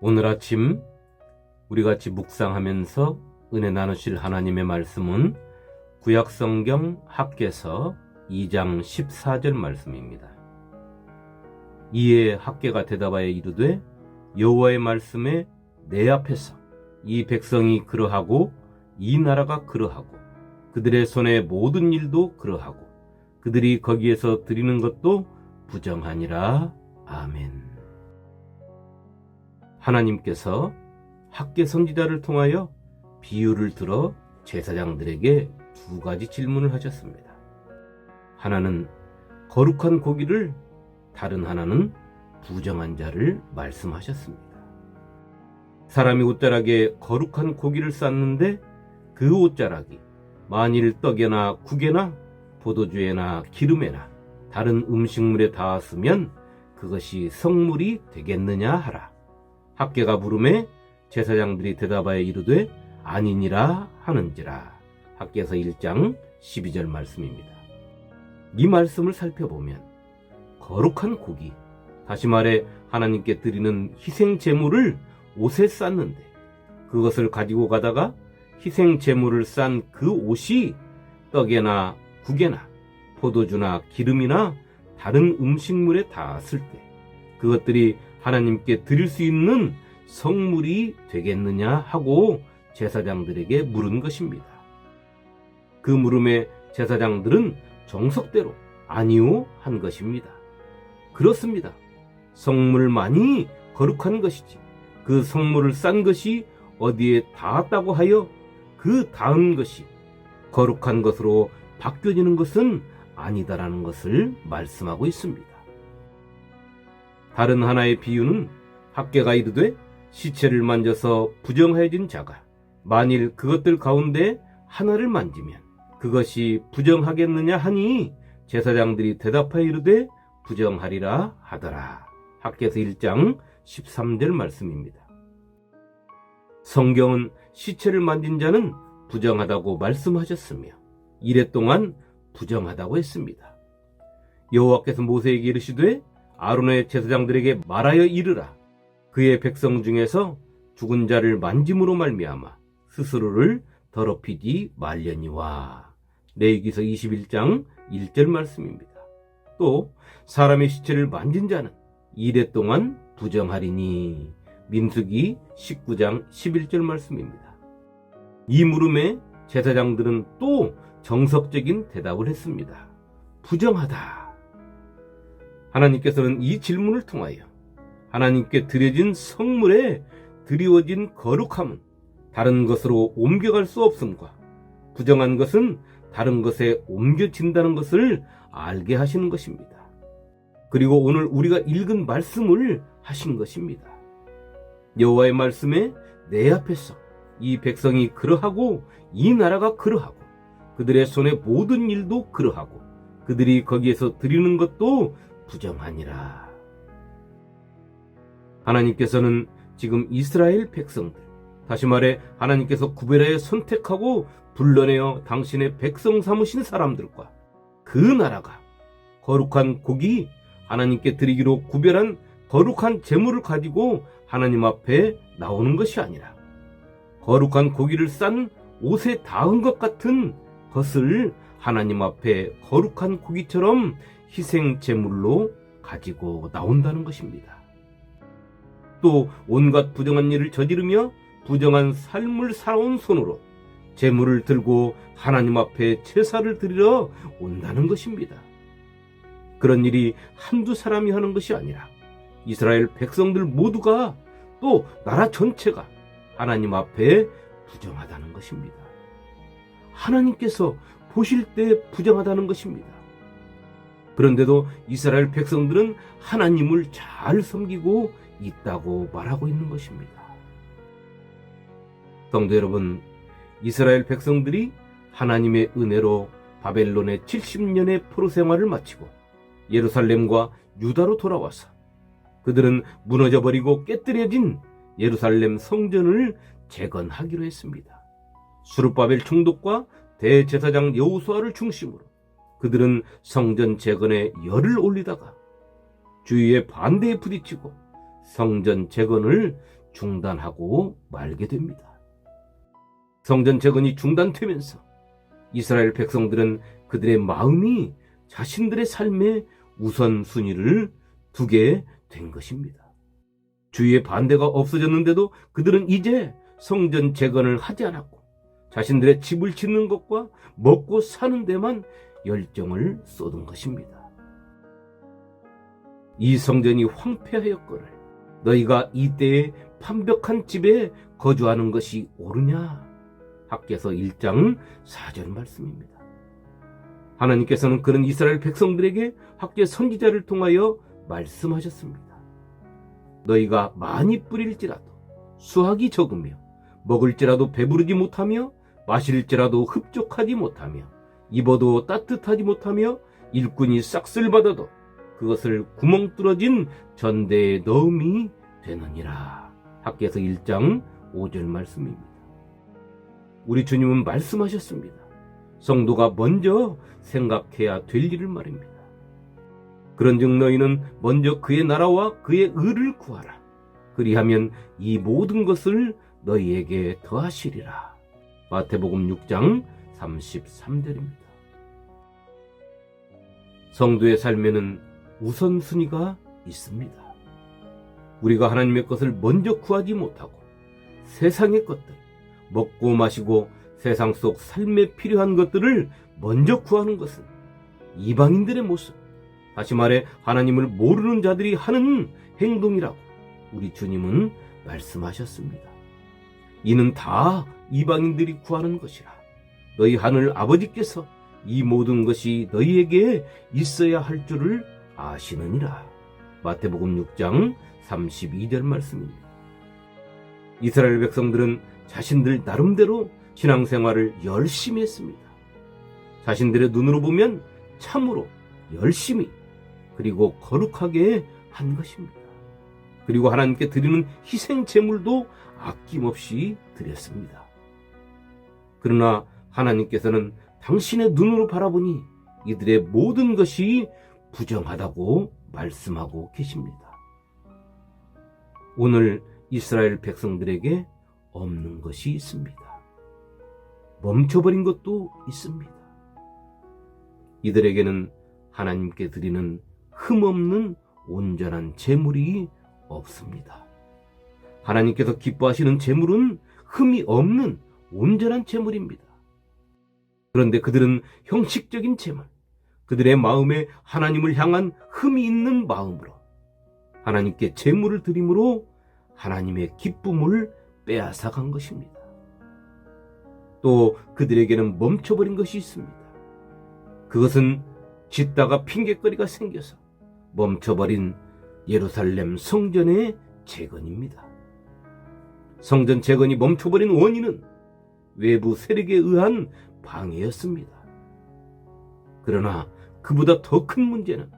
오늘 아침 우리 같이 묵상하면서 은혜 나누실 하나님의 말씀은 구약성경 학개서 2장 14절 말씀입니다. 이에 학개가 대답하여 이르되 여호와의 말씀에 내 앞에서 이 백성이 그러하고 이 나라가 그러하고 그들의 손의 모든 일도 그러하고 그들이 거기에서 드리는 것도 부정하니라. 아멘. 하나님께서 학개 선지자를 통하여 비유를 들어 제사장들에게 두 가지 질문을 하셨습니다. 하나는 거룩한 고기를, 다른 하나는 부정한 자를 말씀하셨습니다. 사람이 옷자락에 거룩한 고기를 쌌는데 그 옷자락이 만일 떡에나 국에나 포도주에나 기름에나 다른 음식물에 닿았으면 그것이 성물이 되겠느냐 하라. 학개가 물음에 제사장들이 대답하여 이르되 아니니라 하는지라. 학개서 1장 12절 말씀입니다. 이 말씀을 살펴보면 거룩한 고기, 다시 말해 하나님께 드리는 희생 제물을 옷에 쌌는데 그것을 가지고 가다가 희생 제물을 싼 그 옷이 떡에나 국에나 포도주나 기름이나 다른 음식물에 닿았을 때 그것들이 하나님께 드릴 수 있는 성물이 되겠느냐 하고 제사장들에게 물은 것입니다. 그 물음에 제사장들은 정석대로 아니요 한 것입니다. 그렇습니다. 성물만이 거룩한 것이지 그 성물을 싼 것이 어디에 닿았다고 하여 그 닿은 것이 거룩한 것으로 바뀌어지는 것은 아니다라는 것을 말씀하고 있습니다. 다른 하나의 비유는 학개가 이르되 시체를 만져서 부정하여진 자가 만일 그것들 가운데 하나를 만지면 그것이 부정하겠느냐 하니 제사장들이 대답하여 이르되 부정하리라 하더라. 학개서 1장 13절 말씀입니다. 성경은 시체를 만진 자는 부정하다고 말씀하셨으며 이래 동안 부정하다고 했습니다. 여호와께서 모세에게 이르시되 아론의 제사장들에게 말하여 이르라. 그의 백성 중에서 죽은 자를 만짐으로 말미암아 스스로를 더럽히지 말려니와. 레위기서 21장 1절 말씀입니다. 또 사람의 시체를 만진 자는 이래 동안 부정하리니. 민수기 19장 11절 말씀입니다. 이 물음에 제사장들은 또 정석적인 대답을 했습니다. 부정하다. 하나님께서는 이 질문을 통하여 하나님께 드려진 성물에 드리워진 거룩함은 다른 것으로 옮겨갈 수 없음과 부정한 것은 다른 것에 옮겨진다는 것을 알게 하시는 것입니다. 그리고 오늘 우리가 읽은 말씀을 하신 것입니다. 여호와의 말씀에 내 앞에서 이 백성이 그러하고 이 나라가 그러하고 그들의 손의 모든 일도 그러하고 그들이 거기에서 드리는 것도 부정하니라. 하나님께서는 지금 이스라엘 백성들, 다시 말해 하나님께서 구별하여 선택하고 불러내어 당신의 백성 삼으신 사람들과 그 나라가 거룩한 고기, 하나님께 드리기로 구별한 거룩한 제물을 가지고 하나님 앞에 나오는 것이 아니라 거룩한 고기를 싼 옷에 닿은 것 같은 것을 하나님 앞에 거룩한 고기처럼 희생 제물로 가지고 나온다는 것입니다. 또 온갖 부정한 일을 저지르며 부정한 삶을 살아온 손으로 제물을 들고 하나님 앞에 제사를 드리러 온다는 것입니다. 그런 일이 한두 사람이 하는 것이 아니라 이스라엘 백성들 모두가 또 나라 전체가 하나님 앞에 부정하다는 것입니다. 하나님께서 보실 때 부정하다는 것입니다. 그런데도 이스라엘 백성들은 하나님을 잘 섬기고 있다고 말하고 있는 것입니다. 성도 여러분, 이스라엘 백성들이 하나님의 은혜로 바벨론의 70년의 포로 생활을 마치고 예루살렘과 유다로 돌아와서 그들은 무너져버리고 깨뜨려진 예루살렘 성전을 재건하기로 했습니다. 수르바벨 총독과 대제사장 여호수아를 중심으로 그들은 성전 재건에 열을 올리다가 주위의 반대에 부딪히고 성전 재건을 중단하고 말게 됩니다. 성전 재건이 중단되면서 이스라엘 백성들은 그들의 마음이 자신들의 삶의 우선순위를 두게 된 것입니다. 주위의 반대가 없어졌는데도 그들은 이제 성전 재건을 하지 않았고 자신들의 집을 짓는 것과 먹고 사는 데만 열정을 쏟은 것입니다. 이 성전이 황폐하였거늘 너희가 이때에 판벽한 집에 거주하는 것이 옳으냐? 학개서 1장 4절 말씀입니다. 하나님께서는 그런 이스라엘 백성들에게 학개 선지자를 통하여 말씀하셨습니다. 너희가 많이 뿌릴지라도 수확이 적으며 먹을지라도 배부르지 못하며 마실지라도 흡족하지 못하며 입어도 따뜻하지 못하며 일꾼이 싹쓸 받아도 그것을 구멍 뚫어진 전대에 넣음이 되느니라. 학개서 1장 5절 말씀입니다. 우리 주님은 말씀하셨습니다. 성도가 먼저 생각해야 될 일을 말입니다. 그런즉 너희는 먼저 그의 나라와 그의 의를 구하라. 그리하면 이 모든 것을 너희에게 더하시리라. 마태복음 6장 33절입니다. 성도의 삶에는 우선순위가 있습니다. 우리가 하나님의 것을 먼저 구하지 못하고 세상의 것들, 먹고 마시고 세상 속 삶에 필요한 것들을 먼저 구하는 것은 이방인들의 모습, 다시 말해 하나님을 모르는 자들이 하는 행동이라고 우리 주님은 말씀하셨습니다. 이는 다 이방인들이 구하는 것이라. 너희 하늘 아버지께서 이 모든 것이 너희에게 있어야 할 줄을 아시느니라. 마태복음 6장 32절 말씀입니다. 이스라엘 백성들은 자신들 나름대로 신앙생활을 열심히 했습니다. 자신들의 눈으로 보면 참으로 열심히 그리고 거룩하게 한 것입니다. 그리고 하나님께 드리는 희생 제물도 아낌없이 드렸습니다. 그러나 하나님께서는 당신의 눈으로 바라보니 이들의 모든 것이 부정하다고 말씀하고 계십니다. 오늘 이스라엘 백성들에게 없는 것이 있습니다. 멈춰버린 것도 있습니다. 이들에게는 하나님께 드리는 흠없는 온전한 제물이 없습니다. 하나님께서 기뻐하시는 제물은 흠이 없는 온전한 제물입니다. 그런데 그들은 형식적인 제물, 그들의 마음에 하나님을 향한 흠이 있는 마음으로 하나님께 제물을 드림으로 하나님의 기쁨을 빼앗아간 것입니다. 또 그들에게는 멈춰버린 것이 있습니다. 그것은 짓다가 핑계거리가 생겨서 멈춰버린 예루살렘 성전의 재건입니다. 성전 재건이 멈춰버린 원인은 외부 세력에 의한 방해였습니다. 그러나 그보다 더 큰 문제는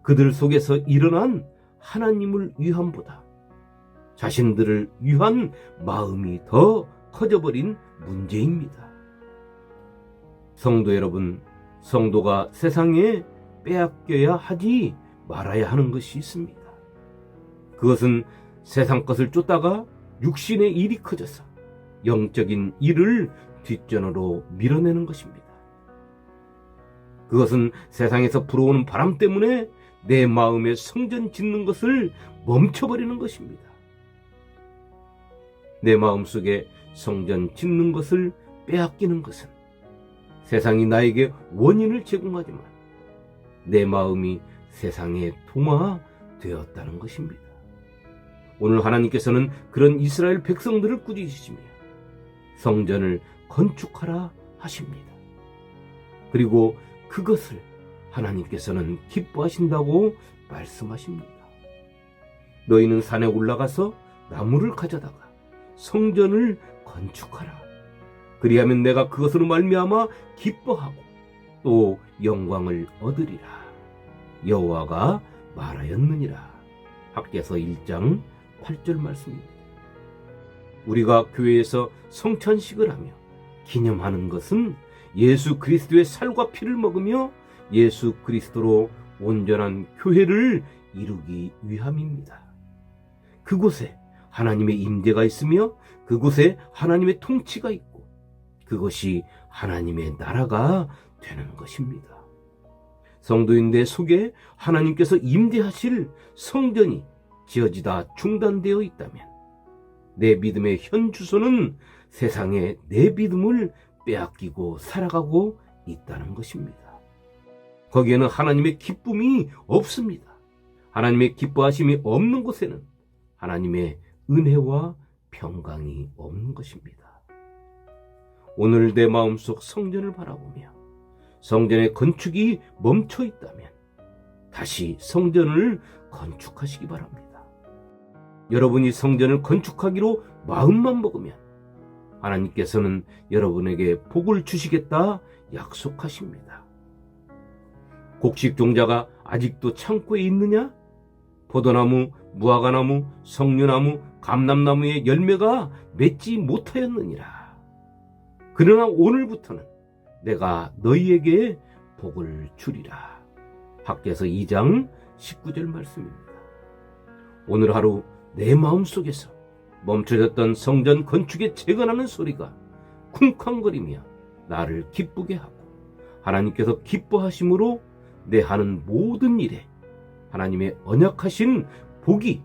그들 속에서 일어난 하나님을 위함보다 자신들을 위한 마음이 더 커져버린 문제입니다. 성도 여러분, 성도가 세상에 빼앗겨야 하지 말아야 하는 것이 있습니다. 그것은 세상 것을 쫓다가 육신의 일이 커져서 영적인 일을 뒷전으로 밀어내는 것입니다. 그것은 세상에서 불어오는 바람 때문에 내 마음에 성전 짓는 것을 멈춰버리는 것입니다. 내 마음속에 성전 짓는 것을 빼앗기는 것은 세상이 나에게 원인을 제공하지만 내 마음이 세상에 동화되었다는 것입니다. 오늘 하나님께서는 그런 이스라엘 백성들을 꾸짖으시며 성전을 건축하라 하십니다. 그리고 그것을 하나님께서는 기뻐하신다고 말씀하십니다. 너희는 산에 올라가서 나무를 가져다가 성전을 건축하라. 그리하면 내가 그것으로 말미암아 기뻐하고 또 영광을 얻으리라. 여호와가 말하였느니라. 학개서 1장 8절 말씀입니다. 우리가 교회에서 성찬식을 하며 기념하는 것은 예수 그리스도의 살과 피를 먹으며 예수 그리스도로 온전한 교회를 이루기 위함입니다. 그곳에 하나님의 임재가 있으며 그곳에 하나님의 통치가 있고 그것이 하나님의 나라가 되는 것입니다. 성도인들 속에 하나님께서 임재하실 성전이 지어지다 중단되어 있다면 내 믿음의 현 주소는 세상에 내 믿음을 빼앗기고 살아가고 있다는 것입니다. 거기에는 하나님의 기쁨이 없습니다. 하나님의 기뻐하심이 없는 곳에는 하나님의 은혜와 평강이 없는 것입니다. 오늘 내 마음속 성전을 바라보며 성전의 건축이 멈춰 있다면 다시 성전을 건축하시기 바랍니다. 여러분이 성전을 건축하기로 마음만 먹으면 하나님께서는 여러분에게 복을 주시겠다 약속하십니다. 곡식 종자가 아직도 창고에 있느냐? 포도나무, 무화과나무, 석류나무, 감람나무의 열매가 맺지 못하였느니라. 그러나 오늘부터는 내가 너희에게 복을 주리라. 학개서 2장 19절 말씀입니다. 오늘 하루 내 마음속에서 멈춰졌던 성전 건축에 재건하는 소리가 쿵쾅거리며 나를 기쁘게 하고 하나님께서 기뻐하심으로 내 하는 모든 일에 하나님의 언약하신 복이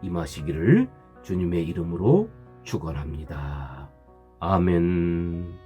임하시기를 주님의 이름으로 축원합니다. 아멘.